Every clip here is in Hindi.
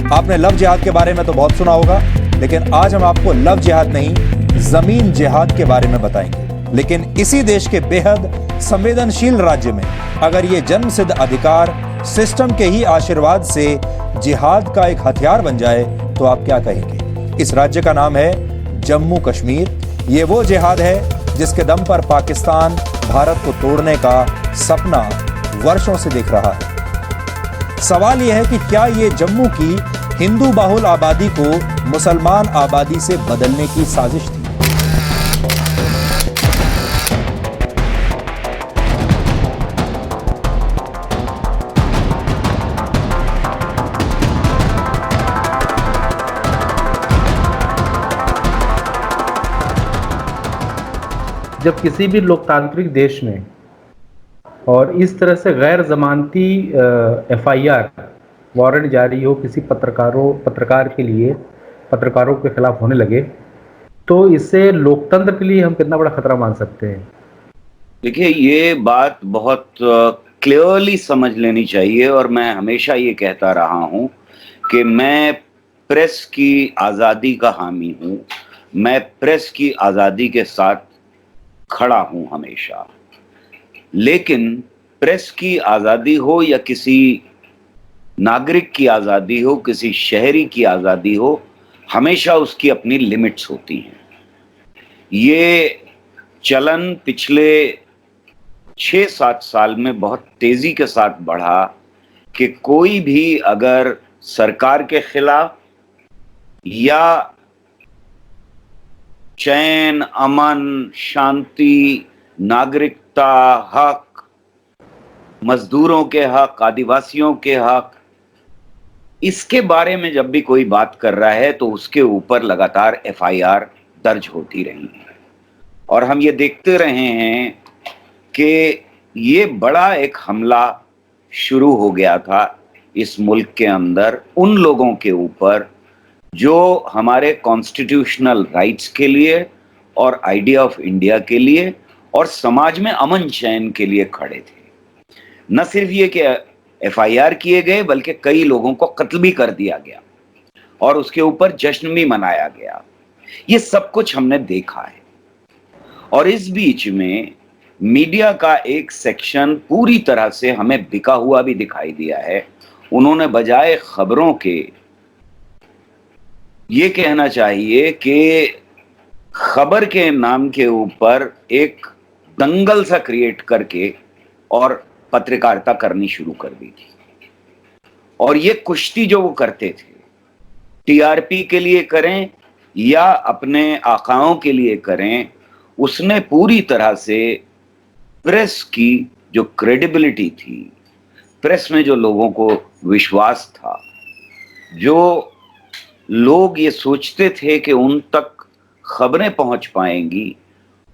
आपने लव जिहाद के बारे में तो बहुत सुना होगा, लेकिन आज हम आपको लव जिहाद नहीं, जमीन जिहाद के बारे में बताएंगे। लेकिन इसी देश के बेहद संवेदनशील राज्य में अगर ये जन्मसिद्ध अधिकार सिस्टम के ही आशीर्वाद से जिहाद का एक हथियार बन जाए तो आप क्या कहेंगे? इस राज्य का नाम है जम्मू कश्मीर। ये वो जिहाद है जिसके दम पर पाकिस्तान भारत को तोड़ने का सपना वर्षों से देख रहा है। सवाल यह है कि क्या ये जम्मू की हिंदू बाहुल आबादी को मुसलमान आबादी से बदलने की साजिश थी? जब किसी भी लोकतांत्रिक देश में और इस तरह से गैर जमानती एफआईआर वारंट जारी हो किसी पत्रकार के लिए, पत्रकारों के खिलाफ होने लगे, तो इससे लोकतंत्र के लिए हम कितना बड़ा खतरा मान सकते हैं? देखिए, ये बात बहुत क्लियरली समझ लेनी चाहिए और मैं हमेशा ये कहता रहा हूं कि मैं प्रेस की आज़ादी का हामी हूं। मैं प्रेस की आज़ादी के साथ खड़ा हूं हमेशा। लेकिन प्रेस की आज़ादी हो या किसी नागरिक की आज़ादी हो, किसी शहरी की आज़ादी हो, हमेशा उसकी अपनी लिमिट्स होती हैं। ये चलन पिछले 6-7 साल में बहुत तेजी के साथ बढ़ा कि कोई भी अगर सरकार के खिलाफ या चैन, अमन, शांति, नागरिकता, हक, मजदूरों के हक, आदिवासियों के हक, इसके बारे में जब भी कोई बात कर रहा है तो उसके ऊपर लगातार एफआईआर दर्ज होती रही है। और हम ये देखते रहे हैं कि ये बड़ा एक हमला शुरू हो गया था इस मुल्क के अंदर उन लोगों के ऊपर जो हमारे कॉन्स्टिट्यूशनल राइट्स के लिए और आइडिया ऑफ इंडिया के लिए और समाज में अमन चैन के लिए खड़े थे। न सिर्फ ये कि एफआईआर किए गए, बल्कि कई लोगों को कत्ल भी कर दिया गया और उसके ऊपर जश्न भी मनाया गया। ये सब कुछ हमने देखा है। और इस बीच में मीडिया का एक सेक्शन पूरी तरह से हमें बिका हुआ भी दिखाई दिया है। उन्होंने बजाय खबरों के ये कहना चाहिए कि खबर के नाम के ऊपर एक दंगल सा क्रिएट करके और पत्रकारिता करनी शुरू कर दी थी। और ये कुश्ती जो वो करते थे, टीआरपी के लिए करें या अपने आकाओं के लिए करें, उसने पूरी तरह से प्रेस की जो क्रेडिबिलिटी थी, प्रेस में जो लोगों को विश्वास था, जो लोग ये सोचते थे कि उन तक खबरें पहुंच पाएंगी,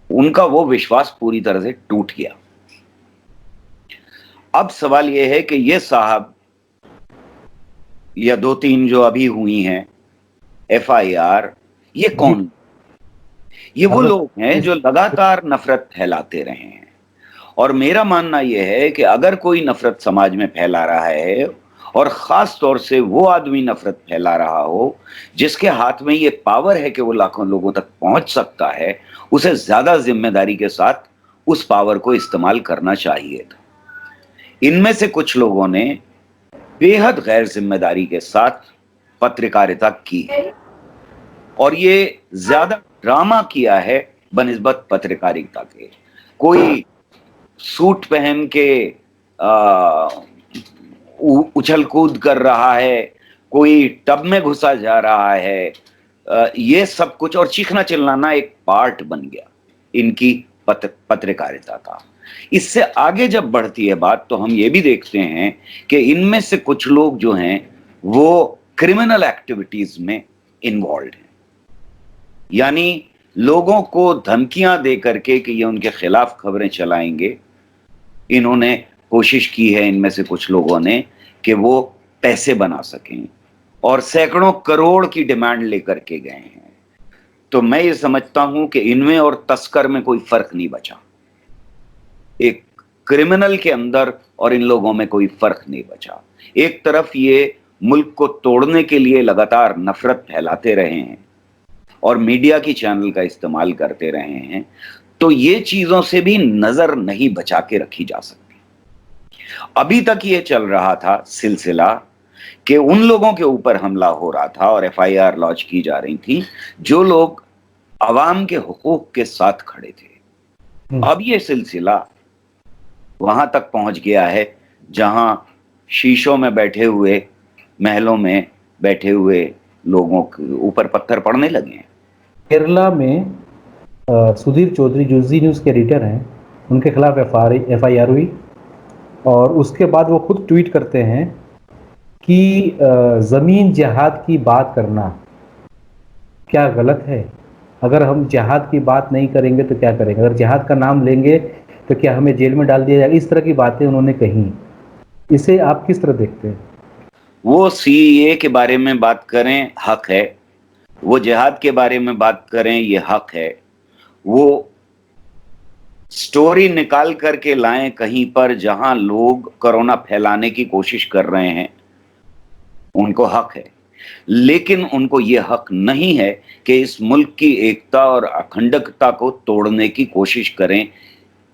उनका वो विश्वास पूरी तरह से टूट गया। अब सवाल यह है कि ये साहब या 2-3 जो अभी हुई हैं एफआईआर, ये कौन? ये वो लोग हैं जो लगातार नफरत फैलाते रहे हैं। और मेरा मानना यह है कि अगर कोई नफरत समाज में फैला रहा है और खास तौर से वो आदमी नफरत फैला रहा हो जिसके हाथ में ये पावर है कि वो लाखों लोगों तक पहुंच सकता है, उसे ज्यादा जिम्मेदारी के साथ उस पावर को इस्तेमाल करना चाहिए था। इनमें से कुछ लोगों ने बेहद गैर जिम्मेदारी के साथ पत्रकारिता की है और ये ज्यादा ड्रामा किया है बनिस्बत पत्रकारिता के। कोई सूट पहन के उछल कूद कर रहा है, कोई टब में घुसा जा रहा है, ये सब कुछ और चीखना चिल्लाना एक पार्ट बन गया इनकी पत्रकारिता का। इससे आगे जब बढ़ती है बात तो हम ये भी देखते हैं कि इनमें से कुछ लोग जो हैं वो क्रिमिनल एक्टिविटीज में इन्वॉल्व हैं। यानी लोगों को धमकियां दे करके कि ये उनके खिलाफ खबरें चलाएंगे, इन्होंने कोशिश की है इनमें से कुछ लोगों ने कि वो पैसे बना सकें और सैकड़ों करोड़ की डिमांड लेकर के गए हैं। तो मैं ये समझता हूं कि इनमें और तस्कर में कोई फर्क नहीं बचा। एक क्रिमिनल के अंदर और इन लोगों में कोई फर्क नहीं बचा। एक तरफ ये मुल्क को तोड़ने के लिए लगातार नफरत फैलाते रहे हैं और मीडिया की चैनल का इस्तेमाल करते रहे हैं, तो ये चीजों से भी नजर नहीं बचा के रखी जा सकती। अभी तक ये चल रहा था सिलसिला कि उन लोगों के ऊपर हमला हो रहा था और एफआईआर लॉन्च की जा रही थी जो लोग अवाम के हुकूक के साथ खड़े थे। अब ये सिलसिला वहां तक पहुंच गया है जहां शीशों में बैठे हुए, महलों में बैठे हुए लोगों के ऊपर पत्थर पड़ने लगे हैं। केरला में सुधीर चौधरी जो जी न्यूज़ के एडिटर हैं, उनके खिलाफ एफआईआर हुई और उसके बाद वो खुद ट्वीट करते हैं कि ज़मीन जिहाद की बात करना क्या गलत है? अगर हम जिहाद की बात नहीं करेंगे तो क्या करेंगे? अगर जिहाद का नाम लेंगे तो क्या हमें जेल में डाल दिया जाएगा? इस तरह की बातें उन्होंने कही। इसे आप किस तरह देखते हैं? वो सीएए के बारे में बात करें, हक है। वो जिहाद के बारे में बात करें, ये हक है। वो स्टोरी निकाल करके लाएं कहीं पर जहां लोग कोरोना फैलाने की कोशिश कर रहे हैं, उनको हक है। लेकिन उनको यह हक नहीं है कि इस मुल्क की एकता और अखंडता को तोड़ने की कोशिश करें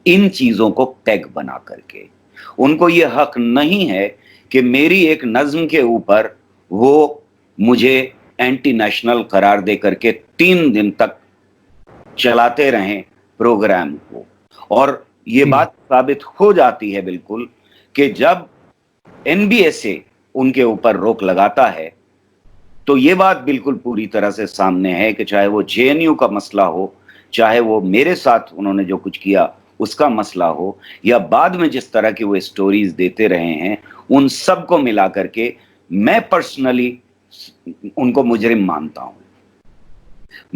इन चीजों को टैग बना करके। उनको यह हक नहीं है कि मेरी एक नज्म के ऊपर वो मुझे एंटी नेशनल करार दे करके 3 दिन तक चलाते रहें प्रोग्राम को। और ये बात साबित हो जाती है बिल्कुल कि जब एनबीएसए उनके ऊपर रोक लगाता है तो ये बात बिल्कुल पूरी तरह से सामने है कि चाहे वो जेएनयू का मसला हो, चाहे वो मेरे साथ उन्होंने जो कुछ किया उसका मसला हो, या बाद में जिस तरह की वो स्टोरीज देते रहे हैं, उन सब को मिला करके मैं पर्सनली उनको मुजरिम मानता हूं।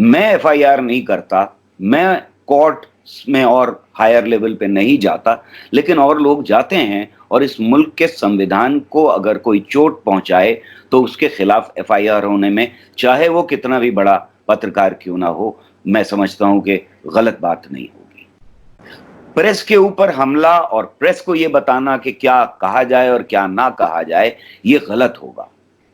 मैं एफआईआर नहीं करता, मैं कोर्ट में और हायर लेवल पे नहीं जाता, लेकिन और लोग जाते हैं और इस मुल्क के संविधान को अगर कोई चोट पहुंचाए तो उसके खिलाफ एफआईआर होने में, चाहे वो कितना भी बड़ा पत्रकार क्यों ना हो, मैं समझता हूं कि गलत बात नहीं होगी। प्रेस के ऊपर हमला और प्रेस को यह बताना कि क्या कहा जाए और क्या ना कहा जाए, ये गलत होगा।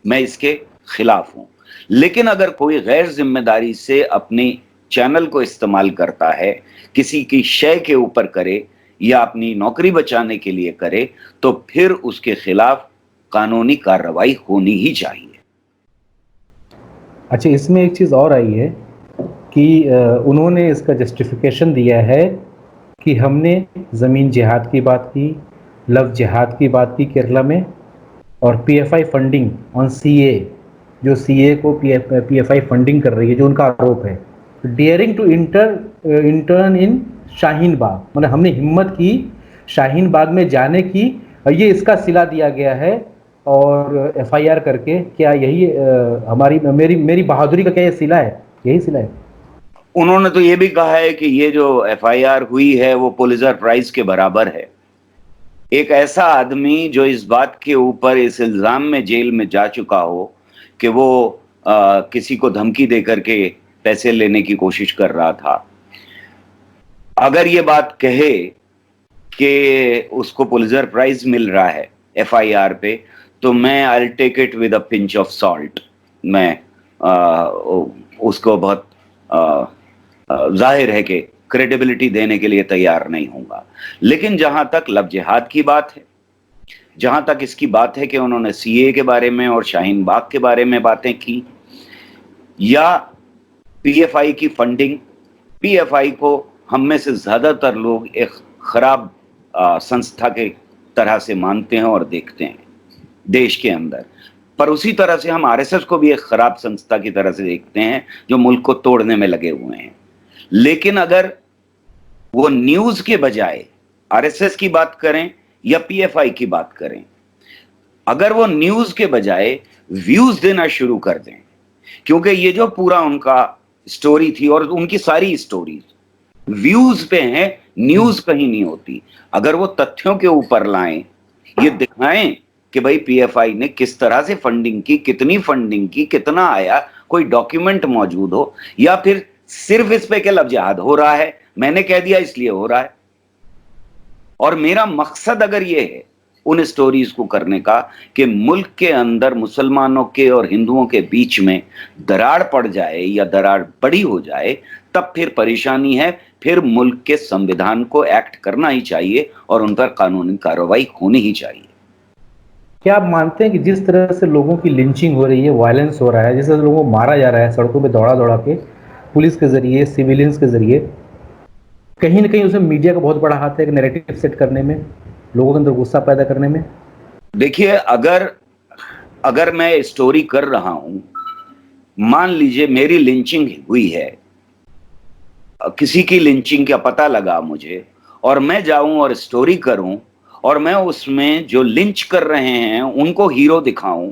मैं इसके खिलाफ हूं। लेकिन अगर कोई गैर जिम्मेदारी से अपनी चैनल को इस्तेमाल करता है, किसी की शय के ऊपर करे या अपनी नौकरी बचाने के लिए करे, तो फिर उसके खिलाफ कानूनी कार्रवाई होनी ही चाहिए। अच्छा, इसमें एक चीज़ और आई है कि उन्होंने इसका जस्टिफिकेशन दिया है कि हमने ज़मीन जिहाद की बात की, लव जिहाद की बात की केरला में, और पीएफआई फंडिंग ऑन सीए, जो सीए को पीएफआई फंडिंग कर रही है, जो उनका आरोप है। Dairying to intern in Shaheen Bagh, मतलब हमने हिम्मत की शाहीन बाग में जाने की, और ये इसका सिला दिया गया है और एफआईआर करके। क्या यही हमारी मेरी बहादुरी का क्या ये सिला है? यही सिला है? उन्होंने तो ये भी कहा है कि ये जो एफआईआर हुई है वो पुलित्जर प्राइज के बराबर है। एक ऐसा आदमी जो इस बात के ऊपर इस इल्जाम में जेल में जा चुका हो कि वो किसी को धमकी दे करके पैसे लेने की कोशिश कर रहा था, अगर ये बात कहे कि उसको पुलित्जर प्राइज मिल रहा है एफआईआर पे, तो मैं I will take it with a pinch of salt. मैं उसको बहुत जाहिर है कि क्रेडिबिलिटी देने के लिए तैयार नहीं होगा। लेकिन जहां तक लव जिहाद की बात है, जहां तक इसकी बात है कि उन्होंने सीए के बारे में और शाहीन बाग के बारे में बातें की, या पीएफआई की फंडिंग, पीएफआई को हम में से ज्यादातर लोग एक खराब संस्था के तरह से मानते हैं और देखते हैं देश के अंदर, पर उसी तरह से हम आरएसएस को भी एक खराब संस्था की तरह से देखते हैं जो मुल्क को तोड़ने में लगे हुए हैं। लेकिन अगर वो न्यूज के बजाय आरएसएस की बात करें या पीएफआई की बात करें, अगर वो न्यूज के बजाय व्यूज देना शुरू कर दें, क्योंकि ये जो पूरा उनका स्टोरी थी और उनकी सारी स्टोरीज व्यूज पे हैं, न्यूज कहीं नहीं होती। अगर वो तथ्यों के ऊपर लाएं, ये दिखाएं कि भाई पीएफआई ने किस तरह से फंडिंग की, कितनी फंडिंग की, कितना आया, कोई डॉक्यूमेंट मौजूद हो, या फिर सिर्फ इस पे कि लव जिहाद हो रहा है, मैंने कह दिया इसलिए हो रहा है। और मेरा मकसद अगर ये है उन स्टोरीज को करने का कि मुल्क के अंदर मुसलमानों के और हिंदुओं के बीच में दरार पड़ जाए या दरार बड़ी हो जाए, तब फिर परेशानी है। फिर मुल्क के संविधान को एक्ट करना ही चाहिए और उन पर कानूनी कार्रवाई होनी ही चाहिए। क्या आप मानते हैं कि जिस तरह से लोगों की लिंचिंग हो रही है, वायलेंस हो रहा है, जिस तरह से लोगों को मारा जा रहा है सड़कों पे दौड़ा दौड़ा के, पुलिस के जरिए, सिविलियंस के जरिए, कहीं ना कहीं उसमें मीडिया का बहुत बड़ा हाथ है एक नैरेटिव सेट करने में, लोगों के अंदर गुस्सा पैदा करने में? देखिए, अगर मैं स्टोरी कर रहा हूं, मान लीजिए मेरी लिंचिंग हुई है, किसी की लिंचिंग का पता लगा मुझे, और मैं जाऊं और स्टोरी करूं, और मैं उसमें जो लिंच कर रहे हैं उनको हीरो दिखाऊं,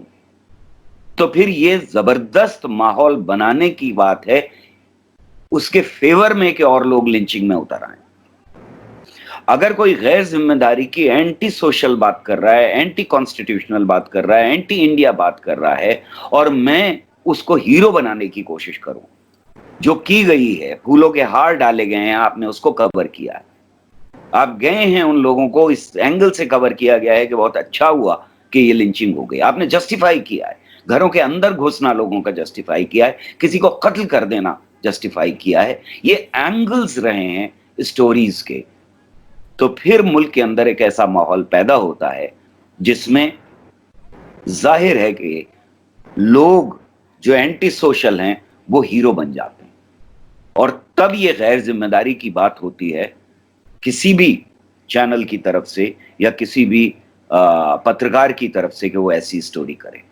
तो फिर ये जबरदस्त माहौल बनाने की बात है उसके फेवर में कि और लोग लिंचिंग में उतर आए। अगर कोई गैर जिम्मेदारी की एंटी सोशल बात कर रहा है, एंटी कॉन्स्टिट्यूशनल बात कर रहा है, एंटी इंडिया बात कर रहा है, और मैं उसको हीरो बनाने की कोशिश करूं, जो की गई है, फूलों के हार डाले गए हैं, आपने उसको कवर किया है, आप गए हैं, उन लोगों को इस एंगल से कवर किया गया है कि बहुत अच्छा हुआ कि ये लिंचिंग हो गई, आपने जस्टिफाई किया है, घरों के अंदर घुसना लोगों का जस्टिफाई किया है, किसी को कत्ल कर देना जस्टिफाई किया है। ये एंगल्स रहे हैं स्टोरीज के। तो फिर मुल्क के अंदर एक ऐसा माहौल पैदा होता है जिसमें जाहिर है कि लोग जो एंटी सोशल हैं वो हीरो बन जाते हैं, और तब ये गैर जिम्मेदारी की बात होती है किसी भी चैनल की तरफ से या किसी भी पत्रकार की तरफ से कि वो ऐसी स्टोरी करे।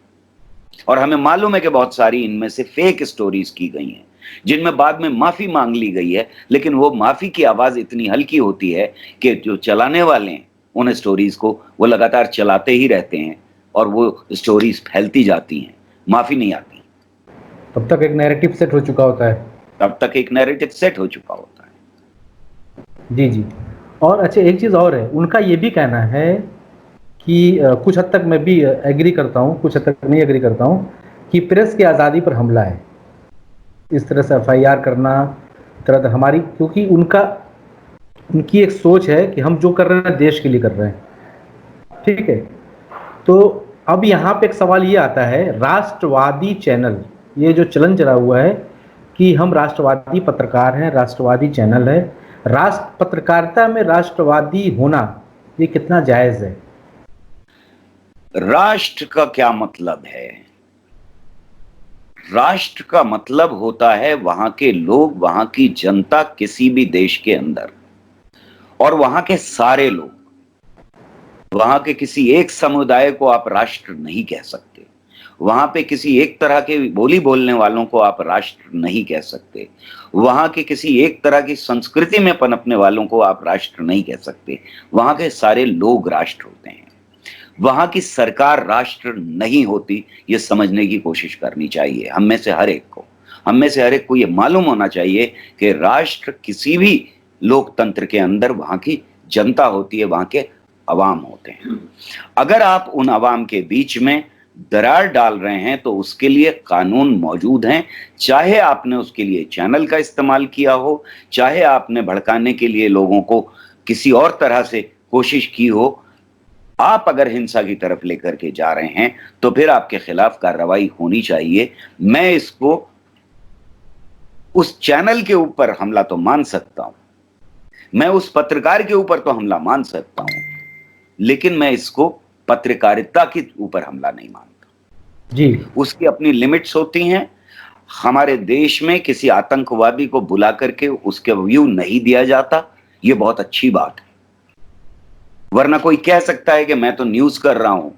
और हमें मालूम है कि बहुत सारी इनमें से फेक स्टोरीज की गई हैं जिनमें बाद में माफी मांग ली गई है, लेकिन वो माफी की आवाज इतनी हल्की होती है कि जो चलाने वाले हैं उन स्टोरीज को वो लगातार चलाते ही रहते हैं और वो स्टोरीज फैलती जाती हैं, माफी नहीं आती। तब तक एक नैरेटिव सेट हो चुका होता है। तब तक एक नैरेटिव सेट हो चुका होता है। जी जी। और अच्छा, एक चीज़ और है, उनका ये भी कहना है कि कुछ हद तक मैं भी एग्री करता हूँ, कुछ हद तक नहीं एग्री करता हूँ, कि प्रेस की आज़ादी पर हमला है इस तरह से FIR करना, तरह हमारी, क्योंकि उनकी एक सोच है कि हम जो कर रहे हैं देश के लिए कर रहे हैं, ठीक है। तो अब यहाँ पे एक सवाल ये आता है, राष्ट्रवादी चैनल, ये जो चलन चला हुआ है कि हम राष्ट्रवादी पत्रकार हैं, राष्ट्रवादी चैनल है, पत्रकारिता में राष्ट्रवादी होना ये कितना जायज़ है? राष्ट्र का क्या मतलब है? राष्ट्र का मतलब होता है वहां के लोग, वहां की जनता, किसी भी देश के अंदर, और वहां के सारे लोग। वहां के किसी एक समुदाय को आप राष्ट्र नहीं कह सकते, वहां पे किसी एक तरह के बोली बोलने वालों को आप राष्ट्र नहीं कह सकते, वहां के किसी एक तरह की संस्कृति में पनपने वालों को आप राष्ट्र नहीं कह सकते। वहां के सारे लोग राष्ट्र होते हैं। वहां की सरकार राष्ट्र नहीं होती, ये समझने की कोशिश करनी चाहिए हम में से हर एक को ये मालूम होना चाहिए कि राष्ट्र किसी भी लोकतंत्र के अंदर वहां की जनता होती है, वहां के अवाम होते हैं। अगर आप उन अवाम के बीच में दरार डाल रहे हैं तो उसके लिए कानून मौजूद हैं, चाहे आपने उसके लिए चैनल का इस्तेमाल किया हो, चाहे आपने भड़काने के लिए लोगों को किसी और तरह से कोशिश की हो। आप अगर हिंसा की तरफ लेकर के जा रहे हैं तो फिर आपके खिलाफ कार्रवाई होनी चाहिए। मैं इसको उस चैनल के ऊपर हमला तो मान सकता हूं, मैं उस पत्रकार के ऊपर तो हमला मान सकता हूं, लेकिन मैं इसको पत्रकारिता के ऊपर हमला नहीं मानता जी। उसकी अपनी लिमिट्स होती हैं। हमारे देश में किसी आतंकवादी को बुला करके उसके व्यू नहीं दिया जाता, यह बहुत अच्छी बात है। वरना कोई कह सकता है कि मैं तो न्यूज कर रहा हूं,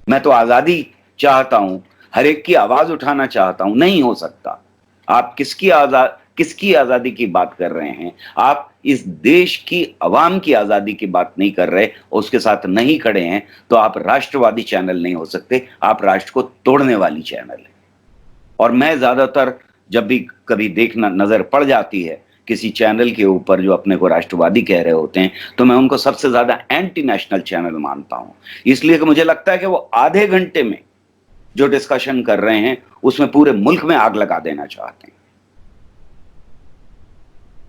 मैं तो आजादी चाहता हूं, हर एक की आवाज उठाना चाहता हूं। नहीं हो सकता। आप किसकी आजादी की बात कर रहे हैं? आप इस देश की आवाम की आजादी की बात नहीं कर रहे, उसके साथ नहीं खड़े हैं, तो आप राष्ट्रवादी चैनल नहीं हो सकते, आप राष्ट्र को तोड़ने वाली चैनल है। और मैं ज्यादातर जब भी कभी देखना नजर पड़ जाती है किसी चैनल के ऊपर जो अपने को राष्ट्रवादी कह रहे होते हैं, तो मैं उनको सबसे ज्यादा एंटी नेशनल चैनल मानता हूं, इसलिए कि मुझे लगता है कि वो आधे घंटे में जो डिस्कशन कर रहे हैं उसमें पूरे मुल्क में आग लगा देना चाहते हैं।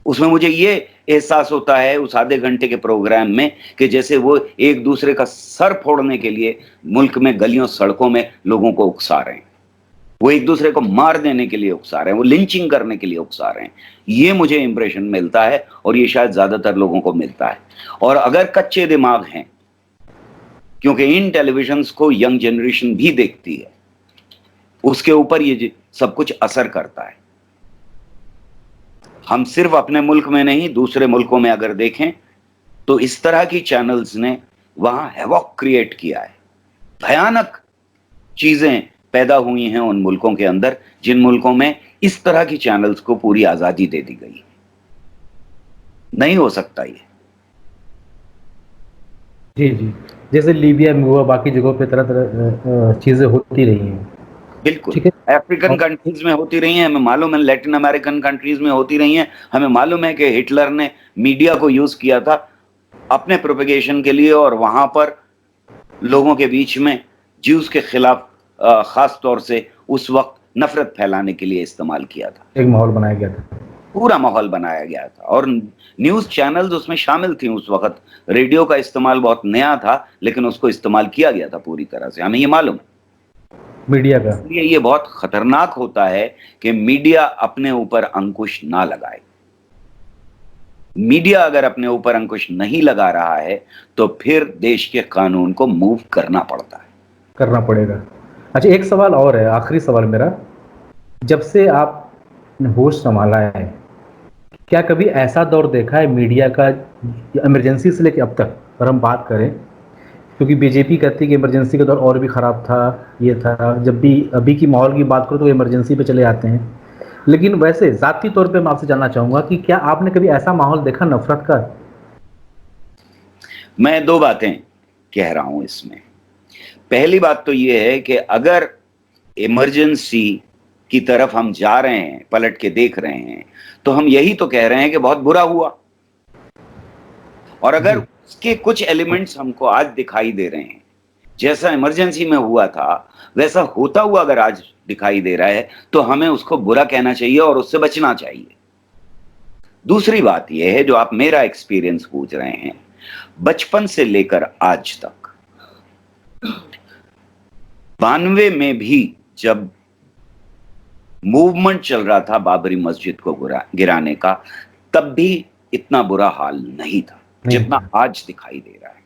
उसमें मुझे ये एहसास होता है उस आधे घंटे के प्रोग्राम में कि जैसे वो एक दूसरे का सर फोड़ने के लिए मुल्क में गलियों सड़कों में लोगों को उकसा रहे हैं, वो एक दूसरे को मार देने के लिए उकसा रहे हैं, वो लिंचिंग करने के लिए उकसा रहे हैं। ये मुझे इंप्रेशन मिलता है और ये शायद ज्यादातर लोगों को मिलता है। और अगर कच्चे दिमाग हैं, क्योंकि इन टेलीविजन्स को यंग जनरेशन भी देखती है, उसके ऊपर ये सब कुछ असर करता है। हम सिर्फ अपने मुल्क में नहीं, दूसरे मुल्कों में अगर देखें तो इस तरह की चैनल्स ने वहां हैवॉक क्रिएट किया है। भयानक चीजें पैदा हुई हैं उन मुल्कों के अंदर जिन मुल्कों में इस तरह की चैनल्स को पूरी आजादी दे दी गई। नहीं हो सकता ये। जी जी, जैसे लीबिया में हुआ, बाकी जगहों पे तरह तरह चीजें होती रही हैं। बिल्कुल, ठीक है। अफ्रीकन कंट्रीज में होती रही हैं, हमें मालूम है, लैटिन अमेरिकन कंट्रीज में होती रही हैं। हमें मालूम है कि हिटलर ने मीडिया को यूज किया था अपने प्रोपेगेशन के लिए, और वहां पर लोगों के बीच में ज्यूज के खिलाफ खास तौर से उस वक्त नफरत फैलाने के लिए इस्तेमाल किया था। एक माहौल बनाया गया था, पूरा माहौल बनाया गया था, और न्यूज चैनल्स उसमें शामिल थी उस वक्त। रेडियो का इस्तेमाल बहुत नया था, लेकिन उसको इस्तेमाल किया गया था पूरी तरह से, हमें ये मालूम है। मीडिया का। इसलिए ये बहुत खतरनाक होता है कि मीडिया अपने ऊपर अंकुश ना लगाए। मीडिया अगर अपने ऊपर अंकुश नहीं लगा रहा है तो फिर देश के कानून को मूव करना पड़ता है, करना पड़ेगा। अच्छा, एक सवाल और है, आखिरी सवाल मेरा। जब से आपने होश संभाला है, क्या कभी ऐसा दौर देखा है मीडिया का, इमरजेंसी से लेकर अब तक अगर हम बात करें, क्योंकि बीजेपी कहती है कि इमरजेंसी का दौर और भी ख़राब था, ये था, जब भी अभी की माहौल की बात करो तो इमरजेंसी पे चले आते हैं। लेकिन वैसे ज़ाती तौर पे मैं आपसे जानना चाहूँगा कि क्या आपने कभी ऐसा माहौल देखा नफरत का? मैं दो बातें कह रहा हूं इसमें। पहली बात तो यह है कि अगर इमरजेंसी की तरफ हम जा रहे हैं, पलट के देख रहे हैं, तो हम यही तो कह रहे हैं कि बहुत बुरा हुआ। और अगर उसके कुछ एलिमेंट्स हमको आज दिखाई दे रहे हैं, जैसा इमरजेंसी में हुआ था वैसा होता हुआ अगर आज दिखाई दे रहा है, तो हमें उसको बुरा कहना चाहिए और उससे बचना चाहिए। दूसरी बात यह है, जो आप मेरा एक्सपीरियंस पूछ रहे हैं, बचपन से लेकर आज तक, 92 में भी जब मूवमेंट चल रहा था बाबरी मस्जिद को गिराने का, तब भी इतना बुरा हाल नहीं था जितना आज दिखाई दे रहा है।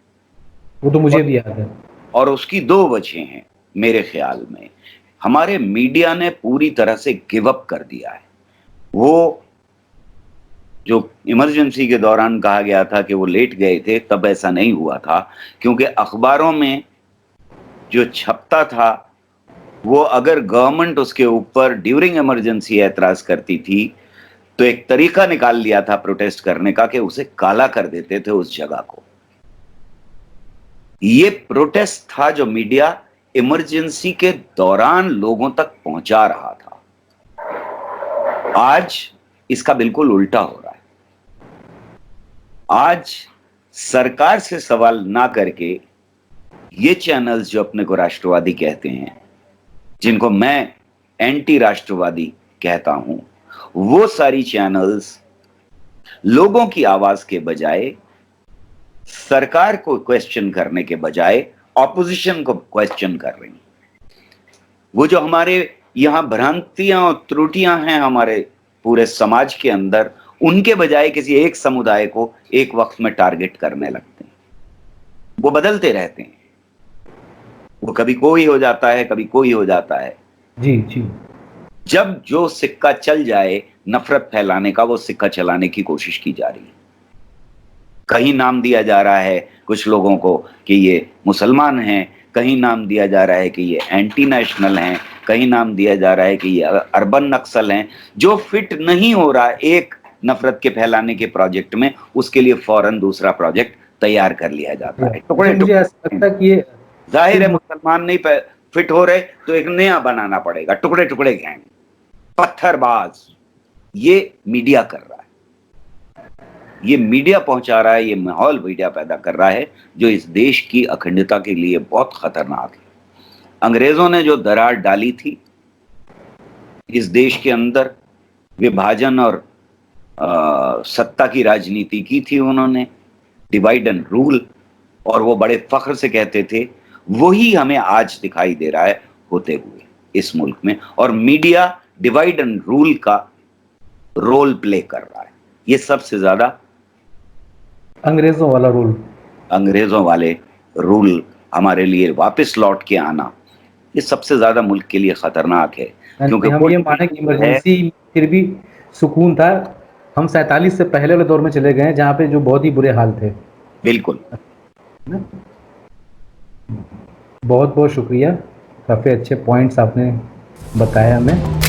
वो तो मुझे भी याद है। और उसकी दो वजह हैं मेरे ख्याल में। हमारे मीडिया ने पूरी तरह से गिव अप कर दिया है। वो जो इमरजेंसी के दौरान कहा गया था कि वो लेट गए थे, तब ऐसा नहीं हुआ था, क्योंकि अखबारों में जो छपता था वो अगर गवर्नमेंट उसके ऊपर ड्यूरिंग इमरजेंसी एतराज करती थी तो एक तरीका निकाल लिया था प्रोटेस्ट करने का कि उसे काला कर देते थे उस जगह को। ये प्रोटेस्ट था जो मीडिया इमरजेंसी के दौरान लोगों तक पहुंचा रहा था। आज इसका बिल्कुल उल्टा हो रहा है। आज सरकार से सवाल ना करके ये चैनल्स जो अपने को राष्ट्रवादी कहते हैं, जिनको मैं एंटी राष्ट्रवादी कहता हूं, वो सारी चैनल्स लोगों की आवाज के बजाय, सरकार को क्वेश्चन करने के बजाय ऑपोजिशन को क्वेश्चन कर रही हैं। वो जो हमारे यहां भ्रांतियां और त्रुटियां हैं हमारे पूरे समाज के अंदर, उनके बजाय किसी एक समुदाय को एक वक्त में टारगेट करने लगते हैं। वो बदलते रहते हैं, वो कभी कोई हो जाता है, कभी कोई हो जाता है। जी जी। जब जो सिक्का चल जाए नफरत फैलाने का, वो सिक्का चलाने की कोशिश की जा रही है। कहीं नाम दिया जा रहा है कुछ लोगों को कि ये मुसलमान हैं, कहीं नाम दिया जा रहा है कि ये एंटी नेशनल हैं, कहीं नाम दिया जा रहा है कि ये अर्बन नक्सल हैं। जो फिट नहीं हो रहा एक नफरत के फैलाने के प्रोजेक्ट में, उसके लिए फौरन दूसरा प्रोजेक्ट तैयार कर लिया जाता है। मुझे ऐसा लगता है कि ये जाहिर है मुसलमान नहीं फिट हो रहे तो एक नया बनाना पड़ेगा, टुकड़े टुकड़े गैंग, पत्थरबाज। ये मीडिया कर रहा है, ये मीडिया पहुंचा रहा है, ये माहौल मीडिया पैदा कर रहा है जो इस देश की अखंडता के लिए बहुत खतरनाक है। अंग्रेजों ने जो दरार डाली थी इस देश के अंदर, विभाजन और सत्ता की राजनीति की थी उन्होंने, डिवाइड एंड रूल, और वो बड़े फख्र से कहते थे। वही हमें आज दिखाई दे रहा है होते हुए इस मुल्क में, और मीडिया डिवाइड एंड रूल का रोल प्ले कर रहा है। ये सबसे ज्यादा अंग्रेजों वाला रूल, अंग्रेजों वाले रूल हमारे लिए वापस लौट के आना, ये सबसे ज्यादा मुल्क के लिए खतरनाक है। क्योंकि हम ये माने कि इमरजेंसी फिर भी सुकून था। हम 47 से पहले वाले दौर में चले गए हैं जहाँ पे जो बहुत ही बुरे हाल थे। बिल्कुल। बहुत बहुत शुक्रिया, काफ़ी अच्छे पॉइंट्स आपने बताया हमें।